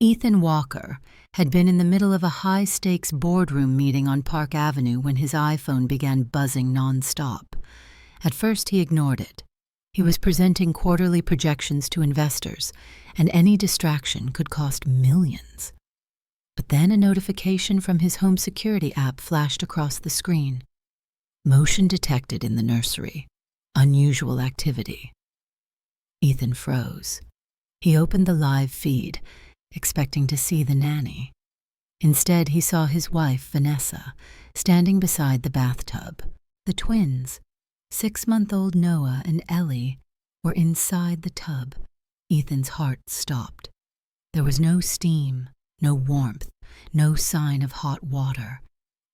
Ethan Walker had been in the middle of a high-stakes boardroom meeting on Park Avenue when his iPhone began buzzing nonstop. At first, he ignored it. He was presenting quarterly projections to investors, and any distraction could cost millions. But then a notification from his home security app flashed across the screen. Motion detected in the nursery. Unusual activity. Ethan froze. He opened the live feed, expecting to see the nanny. Instead, he saw his wife, Vanessa, standing beside the bathtub. The twins, 6-month-old Noah and Ellie, were inside the tub. Ethan's heart stopped. There was no steam, no warmth, no sign of hot water.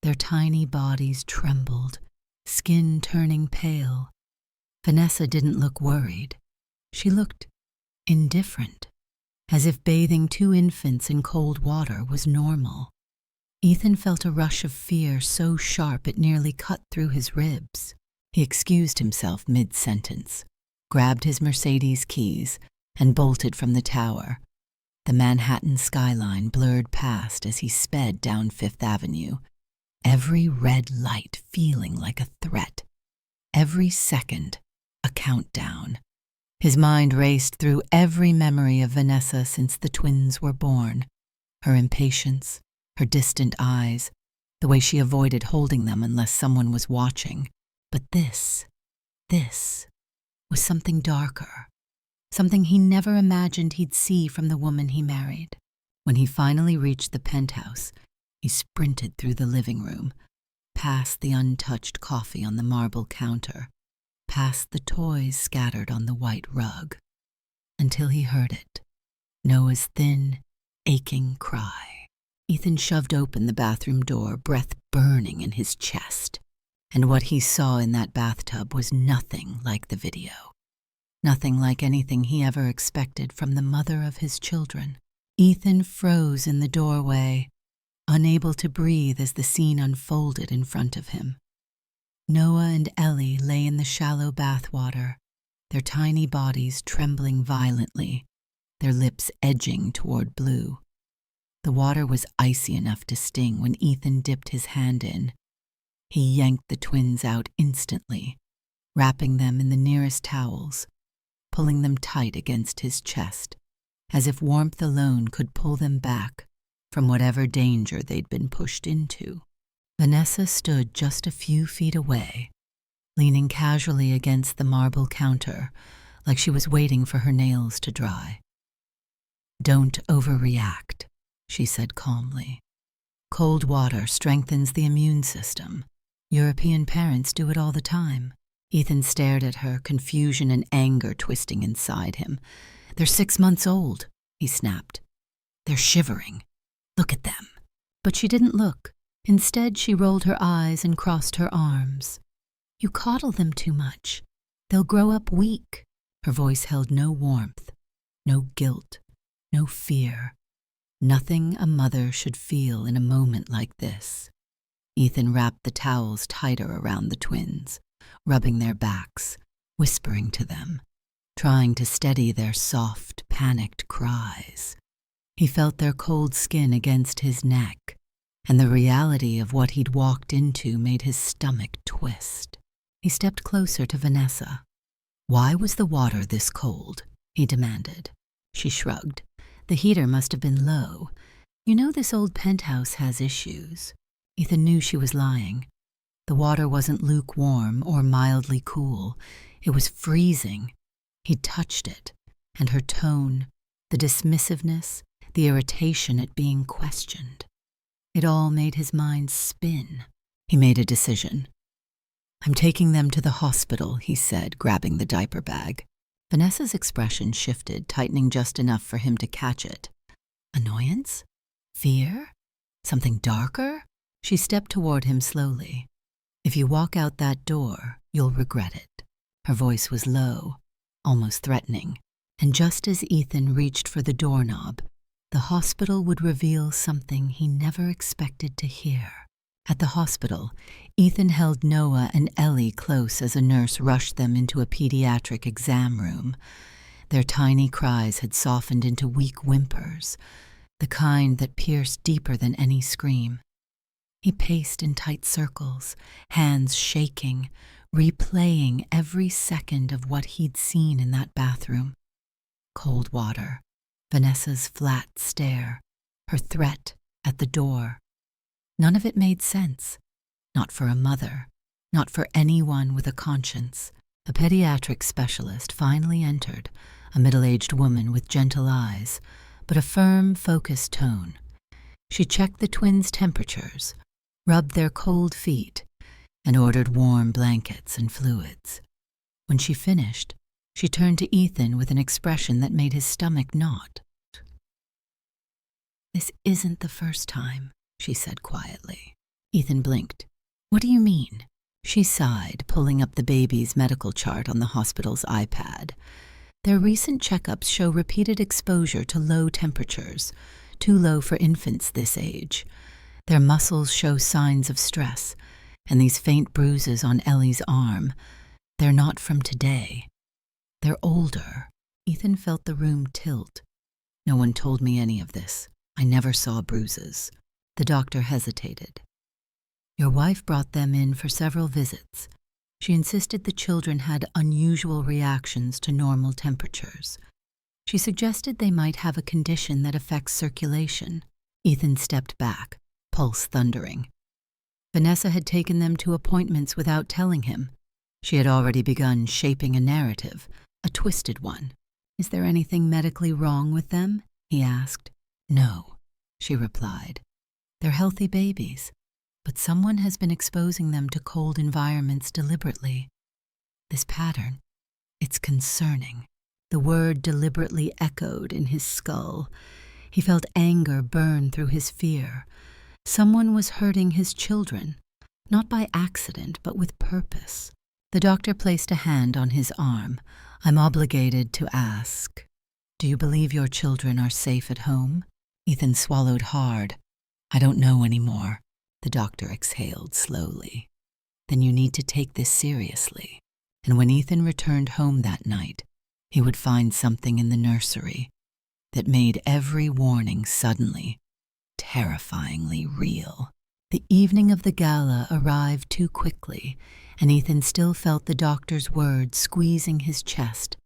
Their tiny bodies trembled, skin turning pale. Vanessa didn't look worried. She looked indifferent, as if bathing 2 infants in cold water was normal. Ethan felt a rush of fear so sharp it nearly cut through his ribs. He excused himself mid-sentence, grabbed his Mercedes keys, and bolted from the tower. The Manhattan skyline blurred past as he sped down Fifth Avenue, every red light feeling like a threat, every second a countdown. His mind raced through every memory of Vanessa since the twins were born. Her impatience, her distant eyes, the way she avoided holding them unless someone was watching. But this was something darker, something he never imagined he'd see from the woman he married. When he finally reached the penthouse, he sprinted through the living room, past the untouched coffee on the marble counter, past the toys scattered on the white rug, until he heard it, Noah's thin, aching cry. Ethan shoved open the bathroom door, breath burning in his chest, and what he saw in that bathtub was nothing like the video, nothing like anything he ever expected from the mother of his children. Ethan froze in the doorway, unable to breathe as the scene unfolded in front of him. Noah and Ellie lay in the shallow bathwater, their tiny bodies trembling violently, their lips edging toward blue. The water was icy enough to sting when Ethan dipped his hand in. He yanked the twins out instantly, wrapping them in the nearest towels, pulling them tight against his chest, as if warmth alone could pull them back from whatever danger they'd been pushed into. Vanessa stood just a few feet away, leaning casually against the marble counter, like she was waiting for her nails to dry. "Don't overreact," she said calmly. "Cold water strengthens the immune system. European parents do it all the time." Ethan stared at her, confusion and anger twisting inside him. "They're 6 months old," he snapped. "They're shivering. Look at them." But she didn't look. Instead, she rolled her eyes and crossed her arms. "You coddle them too much. They'll grow up weak." Her voice held no warmth, no guilt, no fear. Nothing a mother should feel in a moment like this. Ethan wrapped the towels tighter around the twins, rubbing their backs, whispering to them, trying to steady their soft, panicked cries. He felt their cold skin against his neck, and the reality of what he'd walked into made his stomach twist. He stepped closer to Vanessa. "Why was the water this cold?" he demanded. She shrugged. "The heater must have been low. You know this old penthouse has issues." Ethan knew she was lying. The water wasn't lukewarm or mildly cool. It was freezing. He touched it, and her tone, the dismissiveness, the irritation at being questioned. It all made his mind spin. He made a decision. "I'm taking them to the hospital," he said, grabbing the diaper bag. Vanessa's expression shifted, tightening just enough for him to catch it. Annoyance? Fear? Something darker? She stepped toward him slowly. "If you walk out that door, you'll regret it." Her voice was low, almost threatening, and just as Ethan reached for the doorknob, the hospital would reveal something he never expected to hear. At the hospital, Ethan held Noah and Ellie close as a nurse rushed them into a pediatric exam room. Their tiny cries had softened into weak whimpers. the kind that pierced deeper than any scream. He paced in tight circles, hands shaking, replaying every second of what he'd seen in that bathroom. Cold water, Vanessa's flat stare, her threat at the door. None of it made sense. Not for a mother, not for anyone with a conscience. A pediatric specialist finally entered, a middle-aged woman with gentle eyes, but a firm, focused tone. She checked the twins' temperatures, rubbed their cold feet, and ordered warm blankets and fluids. When she finished, she turned to Ethan with an expression that made his stomach knot. "This isn't the first time," she said quietly. Ethan blinked. "What do you mean?" She sighed, pulling up the baby's medical chart on the hospital's iPad. Their recent checkups show repeated exposure to low temperatures, too low for infants this age. Their muscles show signs of stress, and these faint bruises on Ellie's arm, they're not from today. They're older. Ethan felt the room tilt. "No one told me any of this. I never saw bruises." The doctor hesitated. "Your wife brought them in for several visits. She insisted the children had unusual reactions to normal temperatures. She suggested they might have a condition that affects circulation." Ethan stepped back, pulse thundering. Vanessa had taken them to appointments without telling him. She had already begun shaping a narrative, a twisted one. "Is there anything medically wrong with them?" he asked. "No," she replied. "They're healthy babies, but someone has been exposing them to cold environments deliberately. This pattern, it's concerning." The word deliberately echoed in his skull. He felt anger burn through his fear. Someone was hurting his children, not by accident, but with purpose. The doctor placed a hand on his arm. "I'm obligated to ask, do you believe your children are safe at home?" Ethan swallowed hard. "I don't know anymore." The doctor exhaled slowly. "Then you need to take this seriously." And when Ethan returned home that night, he would find something in the nursery that made every warning suddenly, terrifyingly real. The evening of the gala arrived too quickly, and Ethan still felt the doctor's words squeezing his chest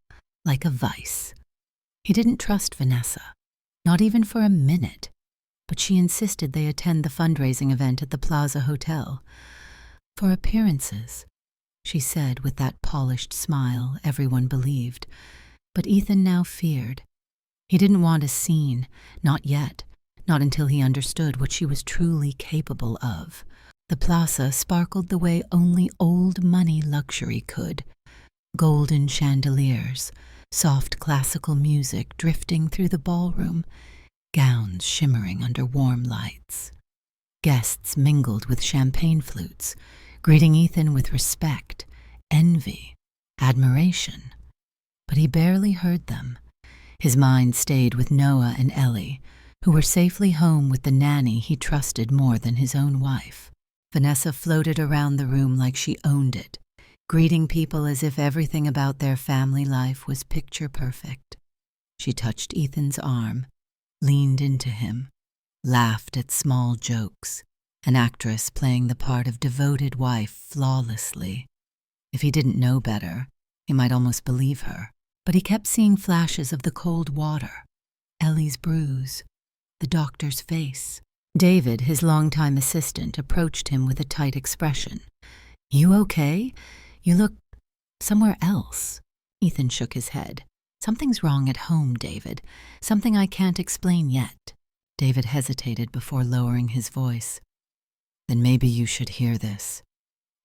like a vice. He didn't trust Vanessa, not even for a minute, but she insisted they attend the fundraising event at the Plaza Hotel. "For appearances," she said with that polished smile everyone believed. But Ethan now feared. He didn't want a scene, not yet, not until he understood what she was truly capable of. The plaza sparkled the way only old money luxury could. Golden chandeliers, soft classical music drifting through the ballroom, gowns shimmering under warm lights. Guests mingled with champagne flutes, greeting Ethan with respect, envy, admiration. But he barely heard them. His mind stayed with Noah and Ellie, who were safely home with the nanny he trusted more than his own wife. Vanessa floated around the room like she owned it, greeting people as if everything about their family life was picture perfect. She touched Ethan's arm, leaned into him, laughed at small jokes, an actress playing the part of devoted wife flawlessly. If he didn't know better, he might almost believe her. But he kept seeing flashes of the cold water, Ellie's bruise, the doctor's face. David, his longtime assistant, approached him with a tight expression. "You okay? You look somewhere else." Ethan shook his head. "Something's wrong at home, David. Something I can't explain yet." David hesitated before lowering his voice. "Then maybe you should hear this.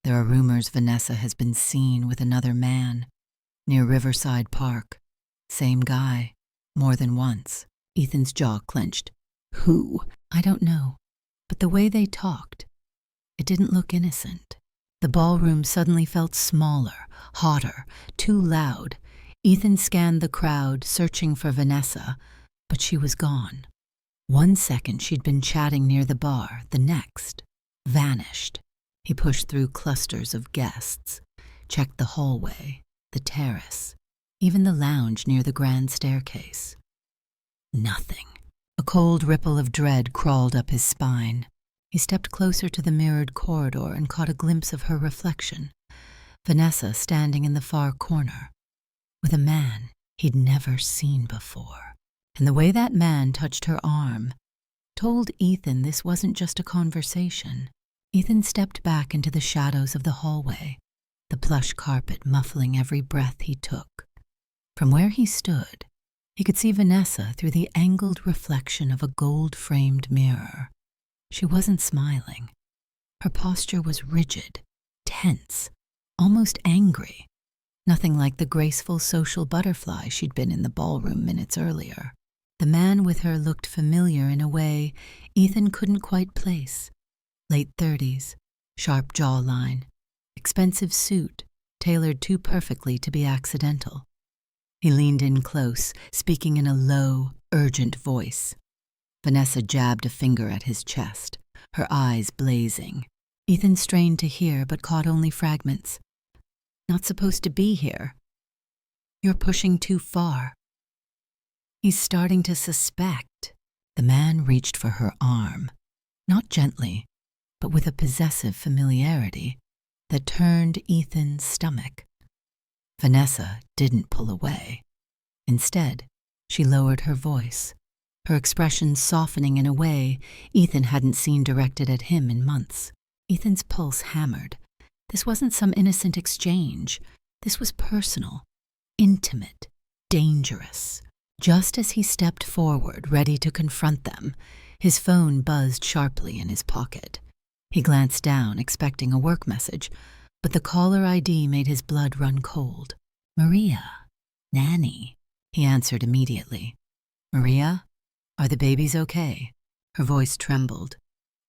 There are rumors Vanessa has been seen with another man near Riverside Park. Same guy, more than once." Ethan's jaw clenched. "Who?" "I don't know, but the way they talked, it didn't look innocent." The ballroom suddenly felt smaller, hotter, too loud. Ethan scanned the crowd, searching for Vanessa, but she was gone. One second she'd been chatting near the bar, the next, vanished. He pushed through clusters of guests, checked the hallway, the terrace, even the lounge near the grand staircase. Nothing. A cold ripple of dread crawled up his spine. He stepped closer to the mirrored corridor and caught a glimpse of her reflection, Vanessa standing in the far corner, with a man he'd never seen before. And the way that man touched her arm told Ethan this wasn't just a conversation. Ethan stepped back into the shadows of the hallway, the plush carpet muffling every breath he took. From where he stood, he could see Vanessa through the angled reflection of a gold-framed mirror. She wasn't smiling. Her posture was rigid, tense, almost angry. Nothing like the graceful social butterfly she'd been in the ballroom minutes earlier. The man with her looked familiar in a way Ethan couldn't quite place. Late 30s, sharp jawline, expensive suit, tailored too perfectly to be accidental. He leaned in close, speaking in a low, urgent voice. Vanessa jabbed a finger at his chest, her eyes blazing. Ethan strained to hear, but caught only fragments. "Not supposed to be here. You're pushing too far." He's starting to suspect. The man reached for her arm, not gently, but with a possessive familiarity that turned Ethan's stomach. Vanessa didn't pull away. Instead, she lowered her voice, her expression softening in a way Ethan hadn't seen directed at him in months. Ethan's pulse hammered. This wasn't some innocent exchange. This was personal, intimate, dangerous. Just as he stepped forward, ready to confront them, his phone buzzed sharply in his pocket. He glanced down, expecting a work message, but the caller ID made his blood run cold. "Maria, Nanny," he answered immediately. "Maria, are the babies okay?" Her voice trembled.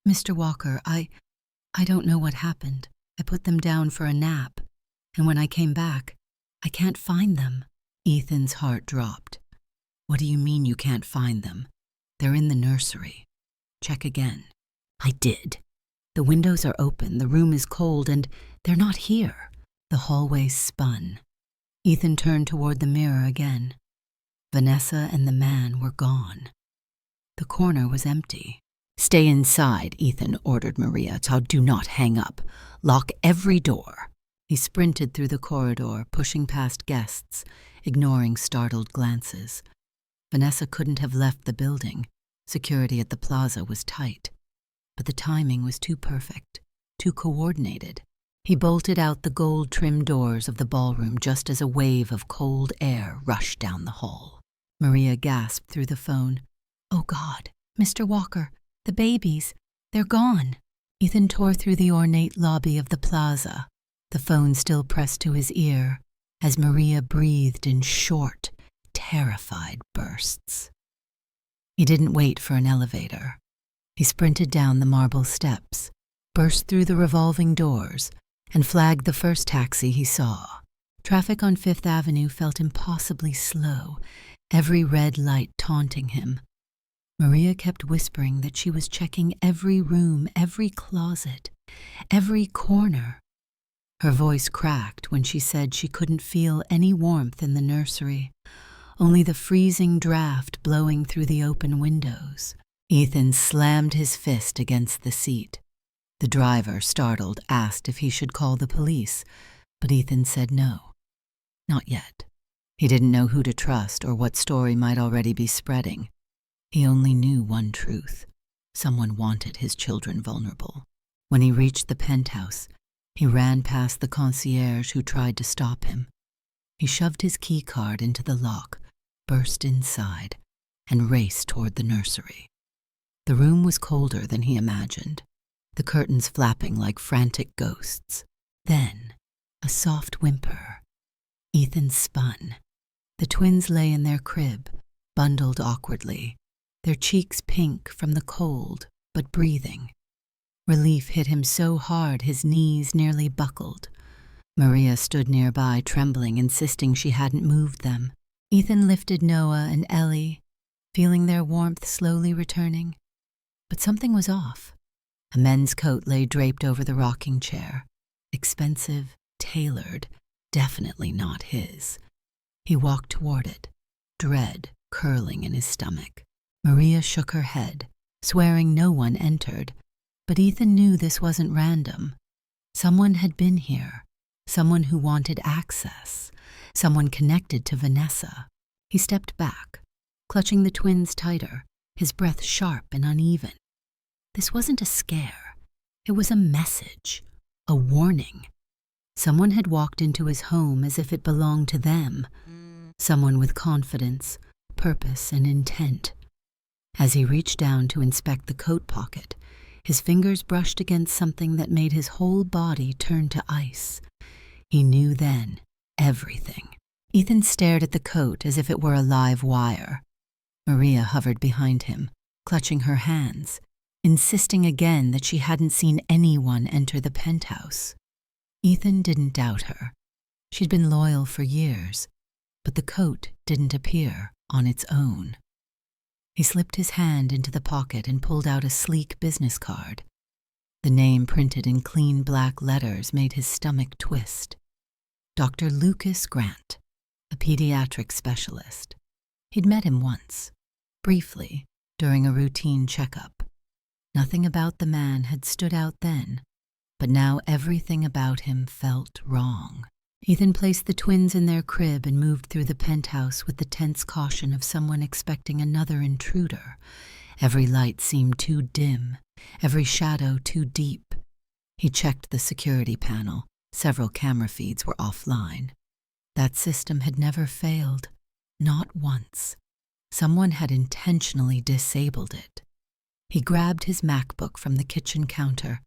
"Mr. Walker, I don't know what happened. I put them down for a nap, and when I came back, I can't find them." Ethan's heart dropped. "What do you mean you can't find them? They're in the nursery. Check again." "I did. The windows are open, the room is cold, and they're not here." The hallway spun. Ethan turned toward the mirror again. Vanessa and the man were gone. The corner was empty. "Stay inside," Ethan ordered Maria. "Do not hang up. Lock every door." He sprinted through the corridor, pushing past guests, ignoring startled glances. Vanessa couldn't have left the building. Security at the plaza was tight. But the timing was too perfect, too coordinated. He bolted out the gold-trimmed doors of the ballroom just as a wave of cold air rushed down the hall. Maria gasped through the phone. "Oh, God, Mr. Walker, the babies, they're gone." Ethan tore through the ornate lobby of the plaza, the phone still pressed to his ear, as Maria breathed in short, terrified bursts. He didn't wait for an elevator. He sprinted down the marble steps, burst through the revolving doors, and flagged the first taxi he saw. Traffic on Fifth Avenue felt impossibly slow, every red light taunting him. Maria kept whispering that she was checking every room, every closet, every corner. Her voice cracked when she said she couldn't feel any warmth in the nursery, only the freezing draft blowing through the open windows. Ethan slammed his fist against the seat. The driver, startled, asked if he should call the police, but Ethan said no. Not yet. He didn't know who to trust or what story might already be spreading. He only knew one truth. Someone wanted his children vulnerable. When he reached the penthouse, he ran past the concierge who tried to stop him. He shoved his key card into the lock, burst inside, and raced toward the nursery. The room was colder than he imagined, the curtains flapping like frantic ghosts. Then, a soft whimper. Ethan spun. The twins lay in their crib, bundled awkwardly, their cheeks pink from the cold, but breathing. Relief hit him so hard his knees nearly buckled. Maria stood nearby, trembling, insisting she hadn't moved them. Ethan lifted Noah and Ellie, feeling their warmth slowly returning. But something was off. A men's coat lay draped over the rocking chair. Expensive, tailored, definitely not his. He walked toward it, dread curling in his stomach. Maria shook her head, swearing no one entered, but Ethan knew this wasn't random. Someone had been here, someone who wanted access, someone connected to Vanessa. He stepped back, clutching the twins tighter, his breath sharp and uneven. This wasn't a scare. It was a message, a warning. Someone had walked into his home as if it belonged to them, someone with confidence, purpose, and intent. As he reached down to inspect the coat pocket, his fingers brushed against something that made his whole body turn to ice. He knew then everything. Ethan stared at the coat as if it were a live wire. Maria hovered behind him, clutching her hands, insisting again that she hadn't seen anyone enter the penthouse. Ethan didn't doubt her. She'd been loyal for years, but the coat didn't appear on its own. He slipped his hand into the pocket and pulled out a sleek business card. The name printed in clean black letters made his stomach twist. Dr. Lucas Grant, a pediatric specialist. He'd met him once, briefly, during a routine checkup. Nothing about the man had stood out then, but now everything about him felt wrong. Ethan placed the twins in their crib and moved through the penthouse with the tense caution of someone expecting another intruder. Every light seemed too dim, every shadow too deep. He checked the security panel. Several camera feeds were offline. That system had never failed, not once. Someone had intentionally disabled it. He grabbed his MacBook from the kitchen counter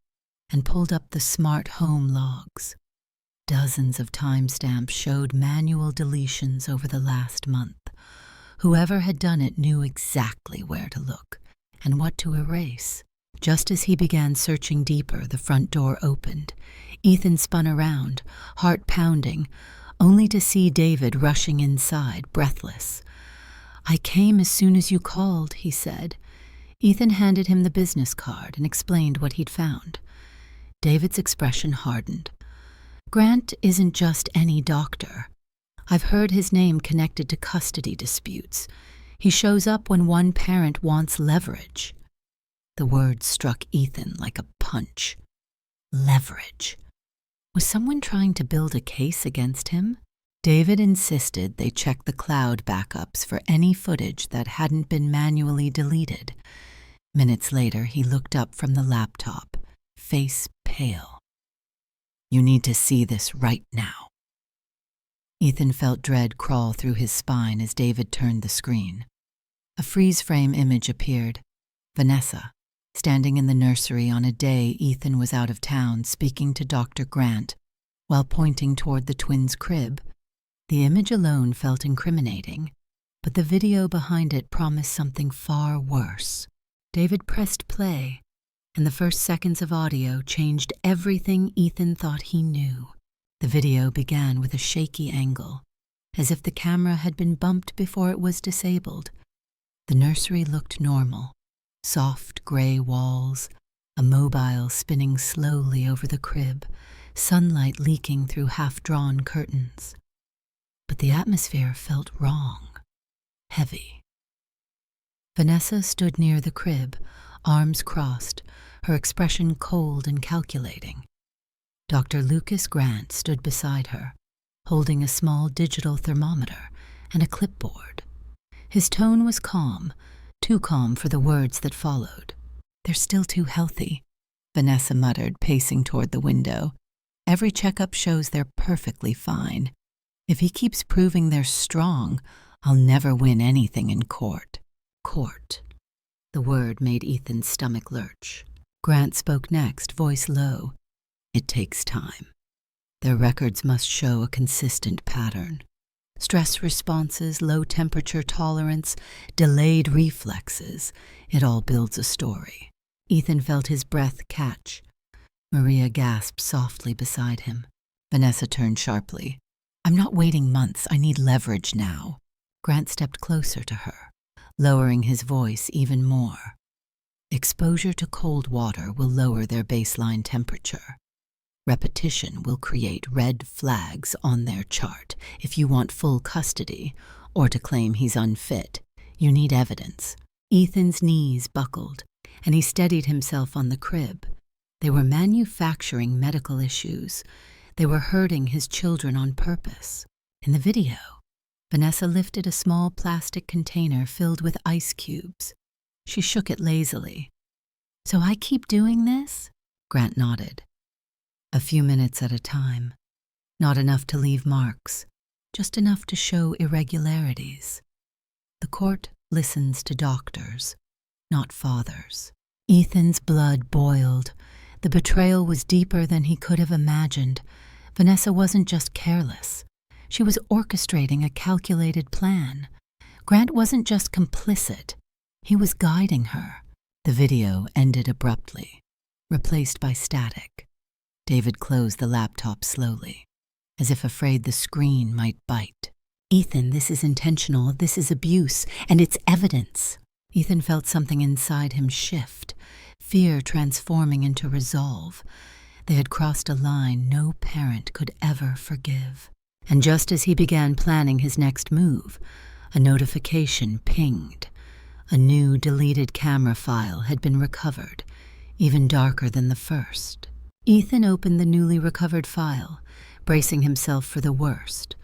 and pulled up the smart home logs. Dozens of timestamps showed manual deletions over the last month. Whoever had done it knew exactly where to look and what to erase. Just as he began searching deeper, the front door opened. Ethan spun around, heart pounding, only to see David rushing inside, breathless. "I came as soon as you called," he said. Ethan handed him the business card and explained what he'd found. David's expression hardened. "Grant isn't just any doctor. I've heard his name connected to custody disputes. He shows up when one parent wants leverage." The word struck Ethan like a punch. Leverage. Was someone trying to build a case against him? David insisted they check the cloud backups for any footage that hadn't been manually deleted. Minutes later, he looked up from the laptop, face pale. "You need to see this right now." Ethan felt dread crawl through his spine as David turned the screen. A freeze-frame image appeared. Vanessa, standing in the nursery on a day Ethan was out of town speaking to Dr. Grant, while pointing toward the twins' crib. The image alone felt incriminating, but the video behind it promised something far worse. David pressed play, and the first seconds of audio changed everything Ethan thought he knew. The video began with a shaky angle, as if the camera had been bumped before it was disabled. The nursery looked normal. Soft gray walls, a mobile spinning slowly over the crib, sunlight leaking through half-drawn curtains. But the atmosphere felt wrong, heavy. Vanessa stood near the crib, arms crossed, her expression cold and calculating. Dr. Lucas Grant stood beside her, holding a small digital thermometer and a clipboard. His tone was calm, too calm for the words that followed. "They're still too healthy," Vanessa muttered, pacing toward the window. "Every checkup shows they're perfectly fine. If he keeps proving they're strong, I'll never win anything in court." Court. The word made Ethan's stomach lurch. Grant spoke next, voice low. "It takes time. Their records must show a consistent pattern. Stress responses, low temperature tolerance, delayed reflexes. It all builds a story." Ethan felt his breath catch. Maria gasped softly beside him. Vanessa turned sharply. "I'm not waiting months. I need leverage now." Grant stepped closer to her, lowering his voice even more. "Exposure to cold water will lower their baseline temperature. Repetition will create red flags on their chart. If you want full custody, or to claim he's unfit, you need evidence. Ethan's knees buckled, and he steadied himself on the crib. They were manufacturing medical issues. They were hurting his children on purpose. In the video, Vanessa lifted a small plastic container filled with ice cubes. She shook it lazily. "So I keep doing this?" Grant nodded. "A few minutes at a time. Not enough to leave marks, just enough to show irregularities. The court listens to doctors, not fathers." Ethan's blood boiled. The betrayal was deeper than he could have imagined. Vanessa wasn't just careless. She was orchestrating a calculated plan. Grant wasn't just complicit. He was guiding her. The video ended abruptly, replaced by static. David closed the laptop slowly, as if afraid the screen might bite. "Ethan, this is intentional. This is abuse, and it's evidence." Ethan felt something inside him shift, fear transforming into resolve. They had crossed a line no parent could ever forgive. And just as he began planning his next move, a notification pinged. A new deleted camera file had been recovered, even darker than the first. Ethan opened the newly recovered file, bracing himself for the worst,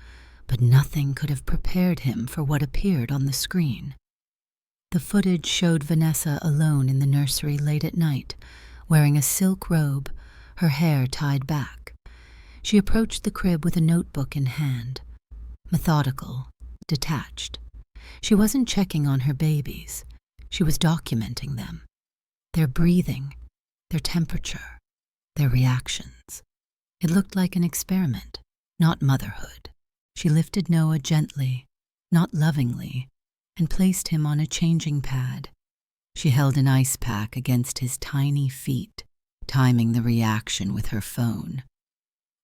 but nothing could have prepared him for what appeared on the screen. The footage showed Vanessa alone in the nursery late at night, wearing a silk robe, her hair tied back. She approached the crib with a notebook in hand, methodical, detached. She wasn't checking on her babies. She was documenting them. Their breathing, their temperature, their reactions. It looked like an experiment, not motherhood. She lifted Noah gently, not lovingly, and placed him on a changing pad. She held an ice pack against his tiny feet, timing the reaction with her phone.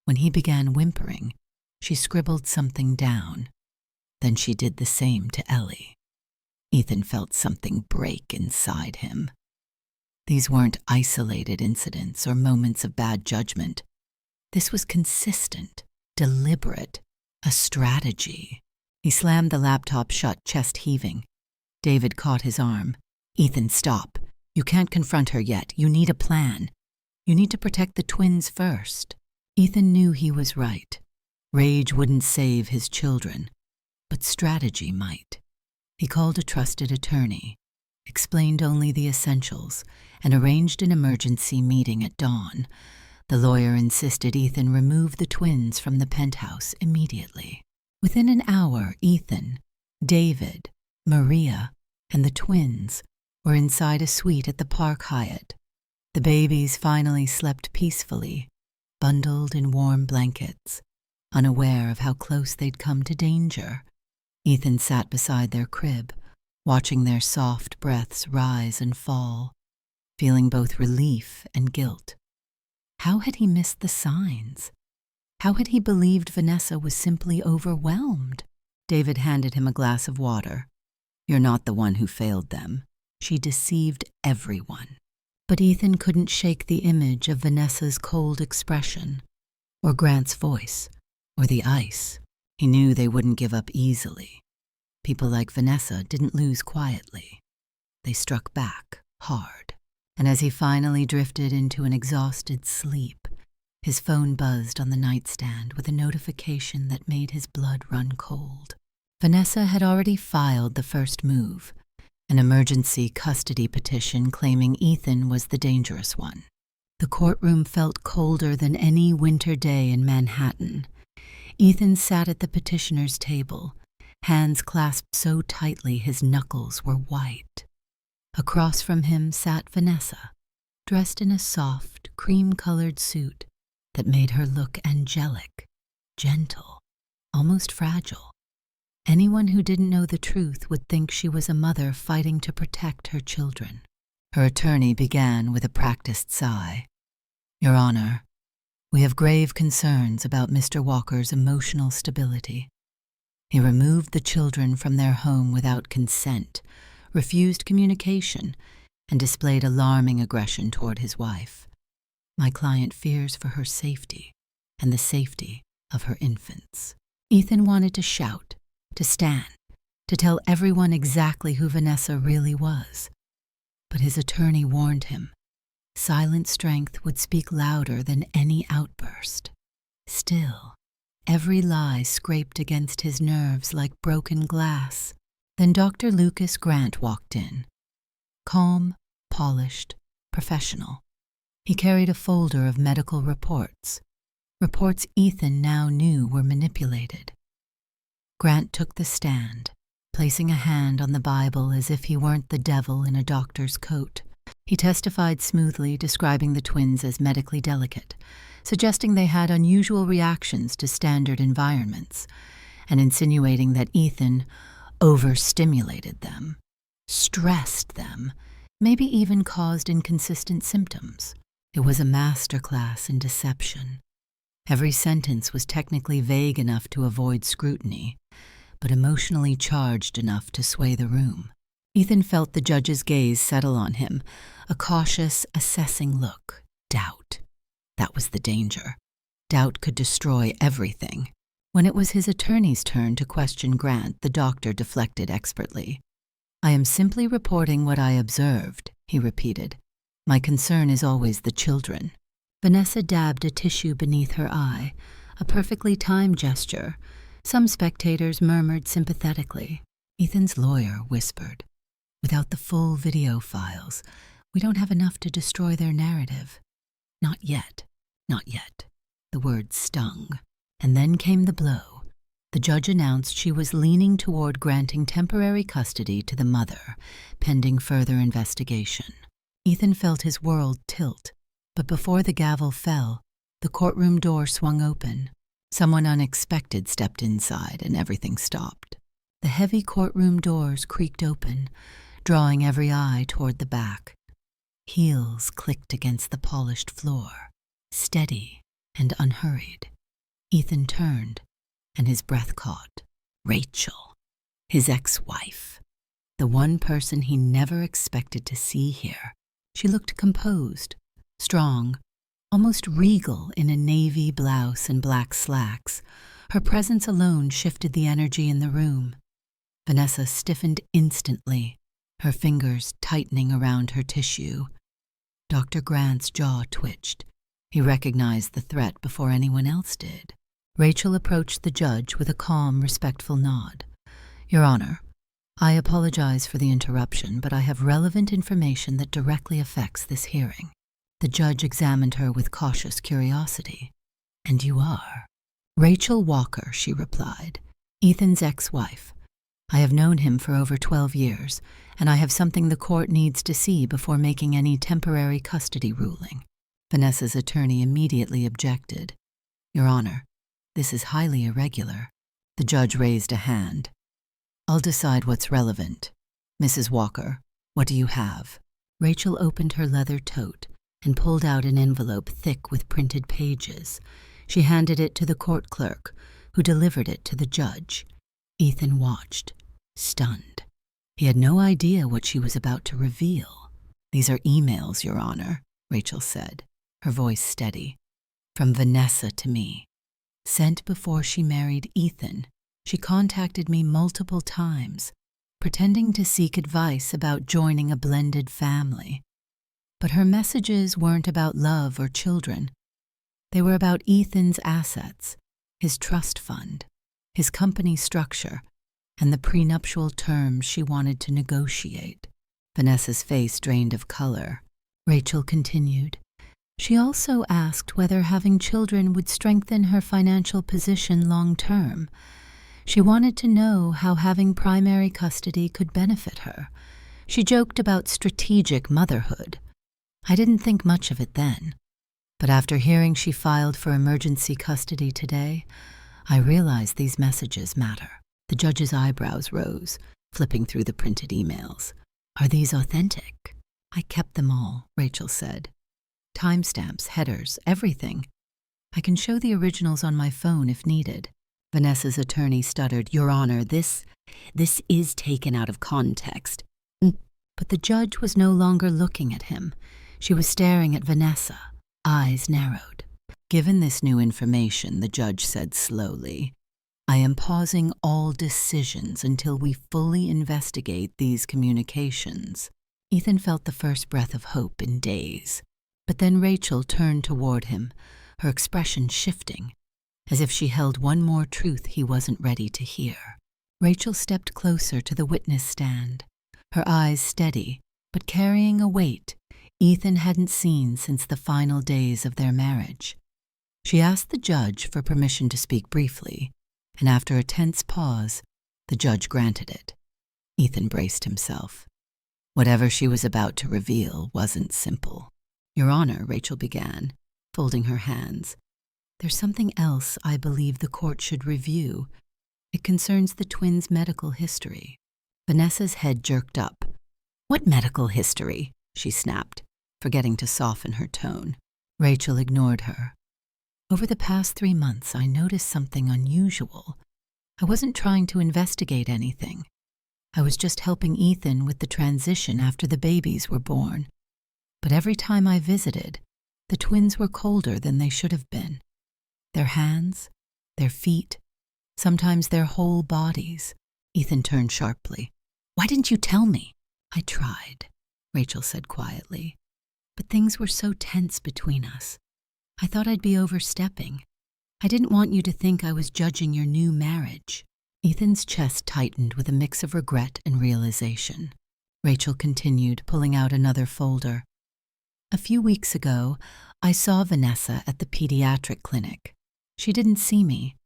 When he began whimpering, she scribbled something down. Then she did the same to Ellie. Ethan felt something break inside him. These weren't isolated incidents or moments of bad judgment. This was consistent, deliberate, a strategy. He slammed the laptop shut, chest heaving. David caught his arm. "Ethan, stop. You can't confront her yet. You need a plan. You need to protect the twins first." Ethan knew he was right. Rage wouldn't save his children, but strategy might. He called a trusted attorney, explained only the essentials, and arranged an emergency meeting at dawn. The lawyer insisted Ethan remove the twins from the penthouse immediately. Within an hour, Ethan, David, Maria, and the twins were inside a suite at the Park Hyatt. The babies finally slept peacefully, bundled in warm blankets, unaware of how close they'd come to danger. Ethan sat beside their crib, watching their soft breaths rise and fall, feeling both relief and guilt. How had he missed the signs? How had he believed Vanessa was simply overwhelmed? David handed him a glass of water. "You're not the one who failed them. She deceived everyone." But Ethan couldn't shake the image of Vanessa's cold expression, or Grant's voice, or the ice. He knew they wouldn't give up easily. People like Vanessa didn't lose quietly. They struck back hard. And as he finally drifted into an exhausted sleep, his phone buzzed on the nightstand with a notification that made his blood run cold. Vanessa had already filed the first move, an emergency custody petition claiming Ethan was the dangerous one. The courtroom felt colder than any winter day in Manhattan. Ethan sat at the petitioner's table, hands clasped so tightly his knuckles were white. Across from him sat Vanessa, dressed in a soft, cream-colored suit that made her look angelic, gentle, almost fragile. Anyone who didn't know the truth would think she was a mother fighting to protect her children. Her attorney began with a practiced sigh. "Your Honor, we have grave concerns about Mr. Walker's emotional stability. He removed the children from their home without consent, refused communication, and displayed alarming aggression toward his wife. My client fears for her safety and the safety of her infants." Ethan wanted to shout, to stand, to tell everyone exactly who Vanessa really was. But his attorney warned him. Silent strength would speak louder than any outburst. Still, every lie scraped against his nerves like broken glass. Then Dr. Lucas Grant walked in. Calm, polished, professional. He carried a folder of medical reports. Reports Ethan now knew were manipulated. Grant took the stand, placing a hand on the Bible as if he weren't the devil in a doctor's coat. He testified smoothly, describing the twins as medically delicate, suggesting they had unusual reactions to standard environments, and insinuating that Ethan overstimulated them, stressed them, maybe even caused inconsistent symptoms. It was a masterclass in deception. Every sentence was technically vague enough to avoid scrutiny, but emotionally charged enough to sway the room. Ethan felt the judge's gaze settle on him, a cautious, assessing look. Doubt. That was the danger. Doubt could destroy everything. When it was his attorney's turn to question Grant, the doctor deflected expertly. "I am simply reporting what I observed," he repeated. "My concern is always the children." Vanessa dabbed a tissue beneath her eye, a perfectly timed gesture. Some spectators murmured sympathetically. Ethan's lawyer whispered, "Without the full video files, we don't have enough to destroy their narrative." Not yet. Not yet. The words stung. And then came the blow. The judge announced she was leaning toward granting temporary custody to the mother, pending further investigation. Ethan felt his world tilt, but before the gavel fell, the courtroom door swung open. Someone unexpected stepped inside, and everything stopped. The heavy courtroom doors creaked open, drawing every eye toward the back. Heels clicked against the polished floor, steady and unhurried. Ethan turned, and his breath caught. Rachel, his ex-wife, the one person he never expected to see here. She looked composed, strong, almost regal in a navy blouse and black slacks. Her presence alone shifted the energy in the room. Vanessa stiffened instantly, her fingers tightening around her tissue. Dr. Grant's jaw twitched. He recognized the threat before anyone else did. Rachel approached the judge with a calm, respectful nod. "Your Honor, I apologize for the interruption, but I have relevant information that directly affects this hearing." The judge examined her with cautious curiosity. "And you are?" "Rachel Walker," she replied, "Ethan's ex-wife. I have known him for over 12 years, and I have something the court needs to see before making any temporary custody ruling." Vanessa's attorney immediately objected. "Your Honor, this is highly irregular." The judge raised a hand. "I'll decide what's relevant. Mrs. Walker, what do you have?" Rachel opened her leather tote and pulled out an envelope thick with printed pages. She handed it to the court clerk, who delivered it to the judge. Ethan watched, stunned. He had no idea what she was about to reveal. "These are emails, Your Honor," Rachel said, her voice steady. "From Vanessa to me. Sent before she married Ethan. She contacted me multiple times, pretending to seek advice about joining a blended family. But her messages weren't about love or children. They were about Ethan's assets, his trust fund, his company structure, and the prenuptial terms she wanted to negotiate." Vanessa's face drained of color. Rachel continued. "She also asked whether having children would strengthen her financial position long term. She wanted to know how having primary custody could benefit her. She joked about strategic motherhood. I didn't think much of it then, but after hearing she filed for emergency custody today, I realized these messages matter." The judge's eyebrows rose, flipping through the printed emails. "Are these authentic?" "I kept them all," Rachel said. "Timestamps, headers, everything. I can show the originals on my phone if needed." Vanessa's attorney stuttered, "Your Honor, this is taken out of context." But the judge was no longer looking at him. She was staring at Vanessa, eyes narrowed. "Given this new information," the judge said slowly, I am pausing all decisions until we fully investigate these communications. Ethan felt the first breath of hope in days. But then Rachel turned toward him, her expression shifting, as if she held one more truth he wasn't ready to hear. Rachel stepped closer to the witness stand, her eyes steady, but carrying a weight Ethan hadn't seen since the final days of their marriage. She asked the judge for permission to speak briefly, and after a tense pause, the judge granted it. Ethan braced himself. Whatever she was about to reveal wasn't simple. "Your Honor," Rachel began, folding her hands, "there's something else I believe the court should review. It concerns the twins' medical history." Vanessa's head jerked up. "What medical history?" she snapped, forgetting to soften her tone. Rachel ignored her. "Over the past 3 months, I noticed something unusual. I wasn't trying to investigate anything. I was just helping Ethan with the transition after the babies were born. But every time I visited, the twins were colder than they should have been. Their hands, their feet, sometimes their whole bodies." Ethan turned sharply. "Why didn't you tell me?" "I tried," Rachel said quietly. "But things were so tense between us. I thought I'd be overstepping. I didn't want you to think I was judging your new marriage." Ethan's chest tightened with a mix of regret and realization. Rachel continued, pulling out another folder. "A few weeks ago, I saw Vanessa at the pediatric clinic. She didn't see me.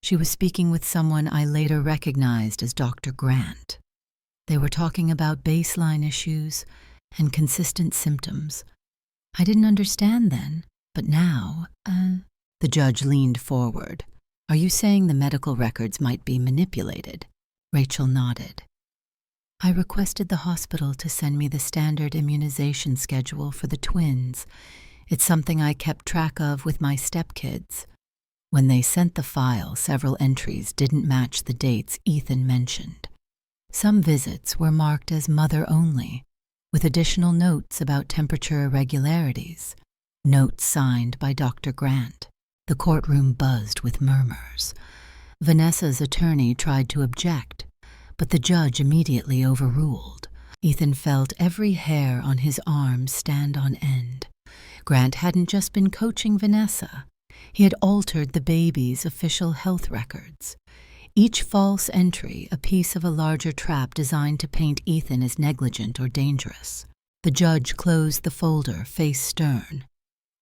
She was speaking with someone I later recognized as Dr. Grant. They were talking about baseline issues and consistent symptoms. I didn't understand then, but now, The judge leaned forward. "Are you saying the medical records might be manipulated?" Rachel nodded. "I requested the hospital to send me the standard immunization schedule for the twins. It's something I kept track of with my stepkids. When they sent the file, several entries didn't match the dates Ethan mentioned. Some visits were marked as mother only, with additional notes about temperature irregularities, notes signed by Dr. Grant." The courtroom buzzed with murmurs. Vanessa's attorney tried to object, but the judge immediately overruled. Ethan felt every hair on his arm stand on end. Grant hadn't just been coaching Vanessa. He had altered the baby's official health records. Each false entry a piece of a larger trap designed to paint Ethan as negligent or dangerous. The judge closed the folder, face stern.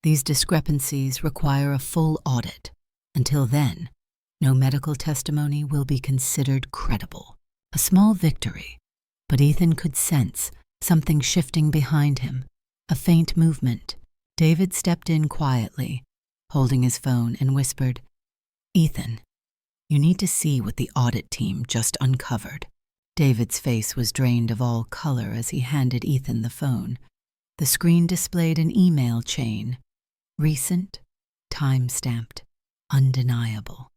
"These discrepancies require a full audit. Until then, no medical testimony will be considered credible." A small victory, but Ethan could sense something shifting behind him, a faint movement. David stepped in quietly, holding his phone, and whispered, "Ethan, you need to see what the audit team just uncovered." David's face was drained of all color as he handed Ethan the phone. The screen displayed an email chain. Recent, time-stamped, undeniable.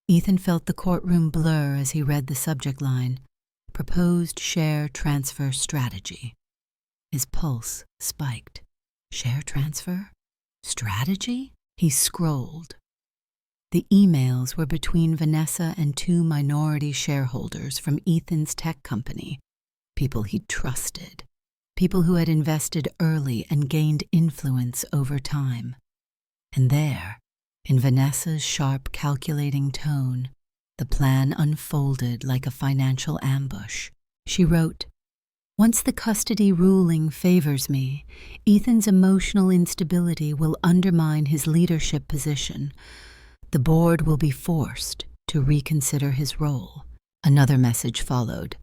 Ethan felt the courtroom blur as he read the subject line, "Proposed Share Transfer Strategy." His pulse spiked. Share transfer? Strategy? He scrolled. The emails were between Vanessa and 2 minority shareholders from Ethan's tech company, people he'd trusted, people who had invested early and gained influence over time. And there, in Vanessa's sharp, calculating tone, the plan unfolded like a financial ambush. She wrote, "Once the custody ruling favors me, Ethan's emotional instability will undermine his leadership position. The board will be forced to reconsider his role." Another message followed.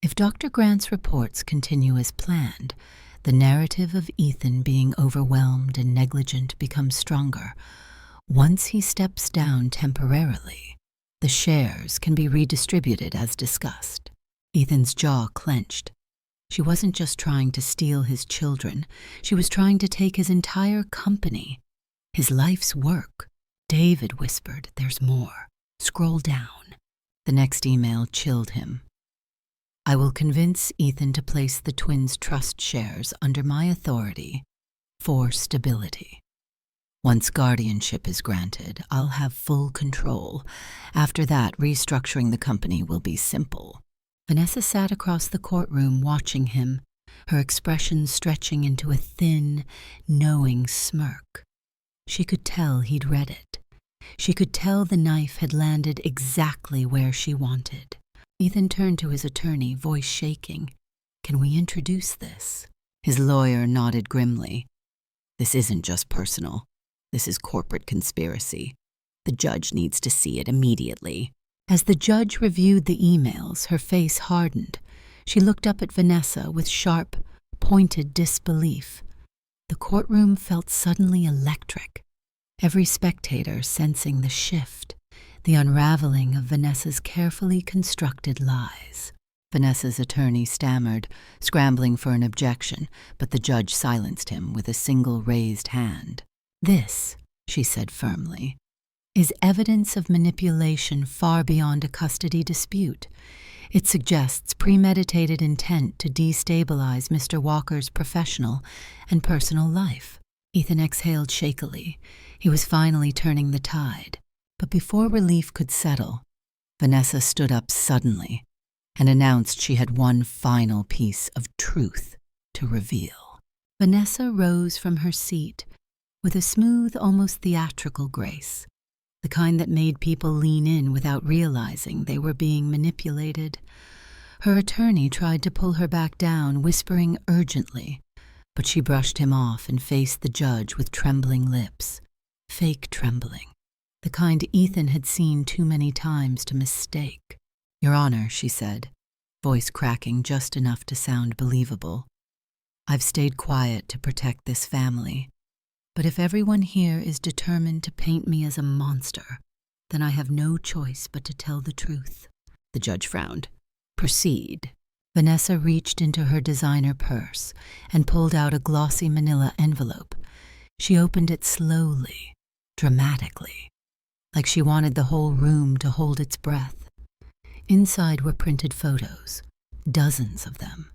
"If Dr. Grant's reports continue as planned, the narrative of Ethan being overwhelmed and negligent becomes stronger. Once he steps down temporarily, the shares can be redistributed as discussed." Ethan's jaw clenched. She wasn't just trying to steal his children. She was trying to take his entire company, his life's work. David whispered, "There's more. Scroll down." The next email chilled him. "I will convince Ethan to place the twins' trust shares under my authority for stability." Once guardianship is granted, I'll have full control. After that, restructuring the company will be simple." Vanessa sat across the courtroom watching him, her expression stretching into a thin, knowing smirk. She could tell he'd read it. She could tell the knife had landed exactly where she wanted. Ethan turned to his attorney, voice shaking. "Can we introduce this?" His lawyer nodded grimly. "This isn't just personal. This is corporate conspiracy. The judge needs to see it immediately." As the judge reviewed the emails, her face hardened. She looked up at Vanessa with sharp, pointed disbelief. The courtroom felt suddenly electric, every spectator sensing the shift, the unraveling of Vanessa's carefully constructed lies. Vanessa's attorney stammered, scrambling for an objection, but the judge silenced him with a single raised hand. "This," she said firmly, "is evidence of manipulation far beyond a custody dispute. It suggests premeditated intent to destabilize Mr. Walker's professional and personal life." Ethan exhaled shakily. He was finally turning the tide. But before relief could settle, Vanessa stood up suddenly and announced she had one final piece of truth to reveal. Vanessa rose from her seat with a smooth, almost theatrical grace, the kind that made people lean in without realizing they were being manipulated. Her attorney tried to pull her back down, whispering urgently, but she brushed him off and faced the judge with trembling lips. Fake trembling, the kind Ethan had seen too many times to mistake. "Your Honor," she said, voice cracking just enough to sound believable, "I've stayed quiet to protect this family. But if everyone here is determined to paint me as a monster, then I have no choice but to tell the truth." The judge frowned. "Proceed." Vanessa reached into her designer purse and pulled out a glossy manila envelope. She opened it slowly, dramatically, like she wanted the whole room to hold its breath. Inside were printed photos, dozens of them.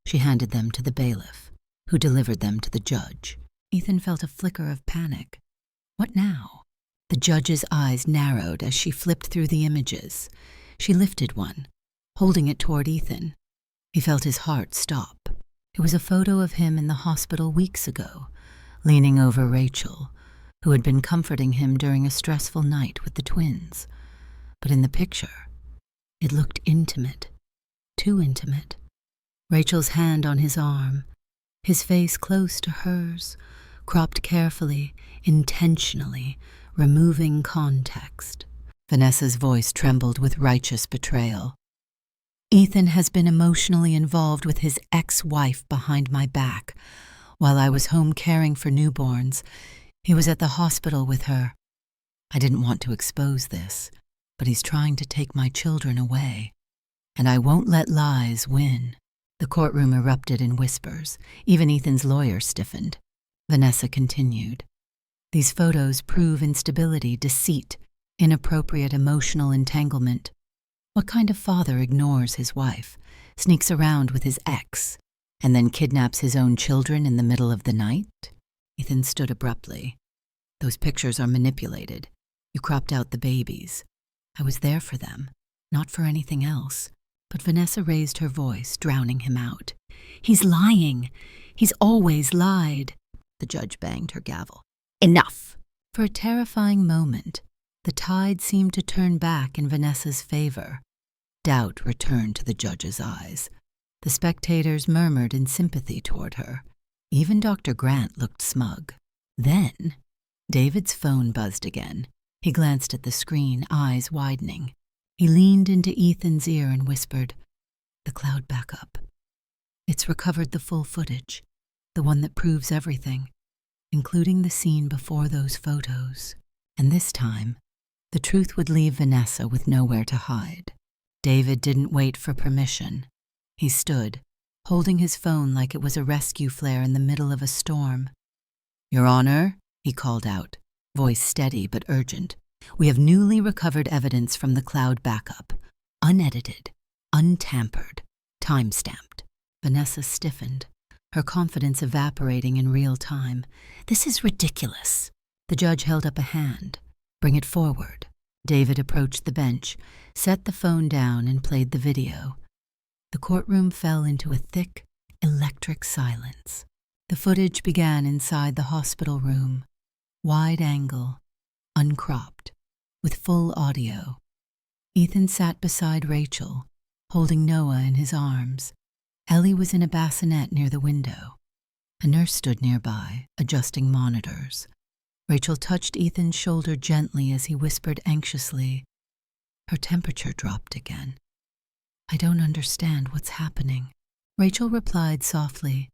She handed them to the bailiff, who delivered them to the judge. Ethan felt a flicker of panic. What now? The judge's eyes narrowed as she flipped through the images. She lifted one, holding it toward Ethan. He felt his heart stop. It was a photo of him in the hospital weeks ago, leaning over Rachel, who had been comforting him during a stressful night with the twins. But in the picture, it looked intimate, too intimate. Rachel's hand on his arm, his face close to hers, cropped carefully, intentionally, removing context. Vanessa's voice trembled with righteous betrayal. "Ethan has been emotionally involved with his ex-wife behind my back. While I was home caring for newborns, he was at the hospital with her. I didn't want to expose this, but he's trying to take my children away. And I won't let lies win." The courtroom erupted in whispers. Even Ethan's lawyer stiffened. Vanessa continued. "These photos prove instability, deceit, inappropriate emotional entanglement. What kind of father ignores his wife, sneaks around with his ex, and then kidnaps his own children in the middle of the night?" Ethan stood abruptly. "Those pictures are manipulated. You cropped out the babies. I was there for them, not for anything else." But Vanessa raised her voice, drowning him out. "He's lying. He's always lied." The judge banged her gavel. "Enough!" For a terrifying moment, the tide seemed to turn back in Vanessa's favor. Doubt returned to the judge's eyes. The spectators murmured in sympathy toward her. Even Dr. Grant looked smug. Then, David's phone buzzed again. He glanced at the screen, eyes widening. He leaned into Ethan's ear and whispered, "The cloud backup. It's recovered the full footage, the one that proves everything, including the scene before those photos. And this time, the truth would leave Vanessa with nowhere to hide." David didn't wait for permission. He stood, holding his phone like it was a rescue flare in the middle of a storm. "Your Honor," he called out, voice steady but urgent, "we have newly recovered evidence from the cloud backup, unedited, untampered, time-stamped." Vanessa stiffened, her confidence evaporating in real time. "This is ridiculous." The judge held up a hand. "Bring it forward." David approached the bench, set the phone down, and played the video. The courtroom fell into a thick, electric silence. The footage began inside the hospital room, wide angle, uncropped, with full audio. Ethan sat beside Rachel, holding Noah in his arms. Ellie was in a bassinet near the window. A nurse stood nearby, adjusting monitors. Rachel touched Ethan's shoulder gently as he whispered anxiously. Her temperature dropped again. "I don't understand what's happening." Rachel replied softly,